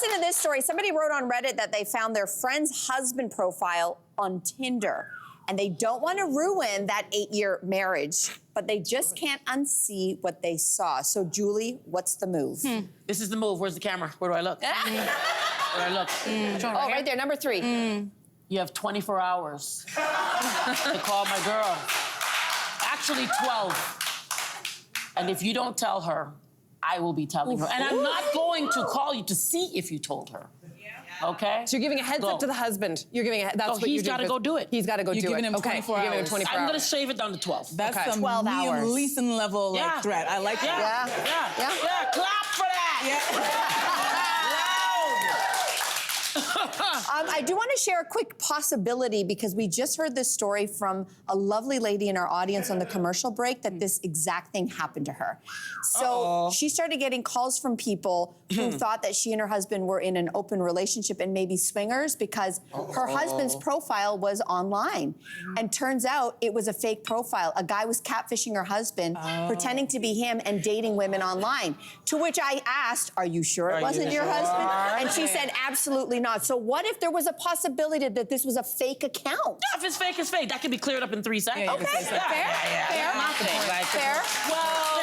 listen to this story. Somebody wrote on Reddit that they found their friend's husband profile on Tinder. And they don't want to ruin that 8-year marriage, but they just can't unsee what they saw. So, Julie, what's the move? This is the move. Where's the camera? Where do I look? Where do I look? Oh, right there, number 3. You have 24 hours to call my girl. Actually, 12. And if you don't tell her, I will be telling her. And I'm not going to call you to see if you told her. Okay? So you're giving a heads up to the husband. You're giving a that's what he's got to go do it. He's got to go do it. You're giving him 24 hours. Giving him 24 I'm going to shave it down to 12. That's some 12 hours. Liam Neeson level like, threat. I like that. Yeah. Clap for that. I do want to share a quick possibility because we just heard this story from a lovely lady in our audience on the commercial break that this exact thing happened to her. So she started getting calls from people who thought that she and her husband were in an open relationship and maybe swingers because her husband's profile was online. And turns out it was a fake profile. A guy was catfishing her husband, pretending to be him and dating women online. To which I asked, are you sure it wasn't your husband? And she said, absolutely not. So what if there was a possibility that this was a fake account? Yeah, if it's fake, it's fake. That can be cleared up in 3 seconds. Okay, fair. Well,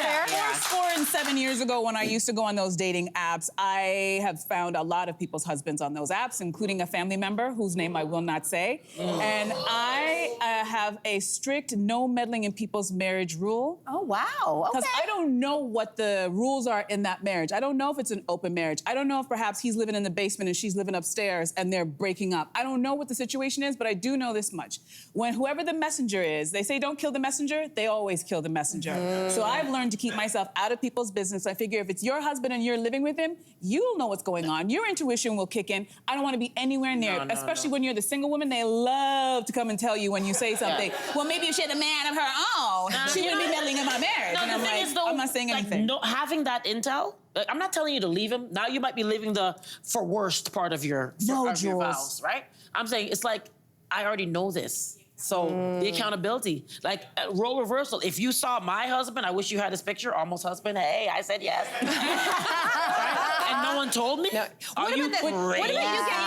4 and 7 years ago when I used to go on those dating apps, I have found a lot of people's husbands on those apps, including a family member whose name I will not say. And I have a strict no meddling in people's marriage rule. Oh, wow. Because I don't know what the rules are in that marriage. I don't know if it's an open marriage. I don't know if perhaps he's living in the basement and she's living upstairs and they're breaking up. I don't know what the situation is, but I do know this much. When whoever the messenger is, they say don't kill the messenger, they always kill the messenger. So I've learned to keep myself out of people's business. I figure if it's your husband and you're living with him, you'll know what's going on. Your intuition will kick in. I don't want to be anywhere near it, especially when you're the single woman. They love to come and tell you when you say something. Well, maybe if she had a man of her own, she wouldn't be meddling in my marriage. No, and the I'm thing like, is, though, I'm not saying anything. Having that intel, I'm not telling you to leave him. Now you might be living the for worst part of your vows, right? I'm saying it's like, I already know this. So the accountability, like role reversal. If you saw my husband, I wish you had his picture, almost husband. Hey, I said yes. And no one told me? No. Are you crazy? What about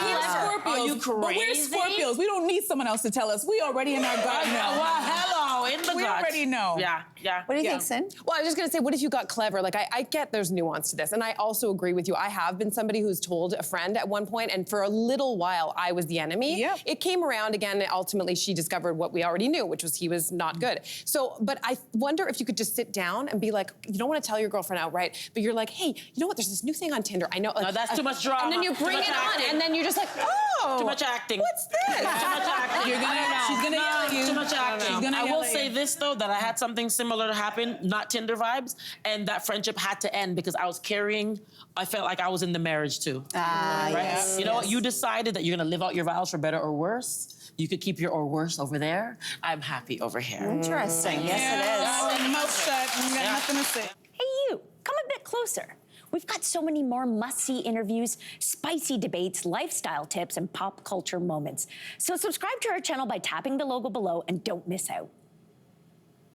you Scorpios? Are you crazy? But we're Scorpios. We don't need someone else to tell us. We already in our gut know. Well, hello, in the gut. We already know. Yeah. What do you think, Sin? Well, I was just gonna say, what if you got clever? Like, I get there's nuance to this, and I also agree with you. I have been somebody who's told a friend at one point, and for a little while, I was the enemy. Yep. It came around again, and ultimately she discovered what we already knew, which was he was not good. So, but I wonder if you could just sit down and be like, you don't want to tell your girlfriend outright, but you're like, hey, you know what, there's this new thing on Tinder. I know. No, that's too much drama. And then you bring it on, and then you're just like, oh. Too much acting. What's this? Too much acting. She's gonna yell at you. Too much acting. I will say this, though, that I had something similar to happen, not Tinder vibes, and that friendship had to end because I was carrying, I felt like I was in the marriage, too. Right? Yes. You know what? You decided that you're gonna live out your vows for better or worse. You could keep your or worse over there. I'm happy over here. Interesting. Yes, it is. Mouth shut. You got nothing to say. Hey, you, come a bit closer. We've got so many more must-see interviews, spicy debates, lifestyle tips, and pop culture moments. So subscribe to our channel by tapping the logo below and don't miss out.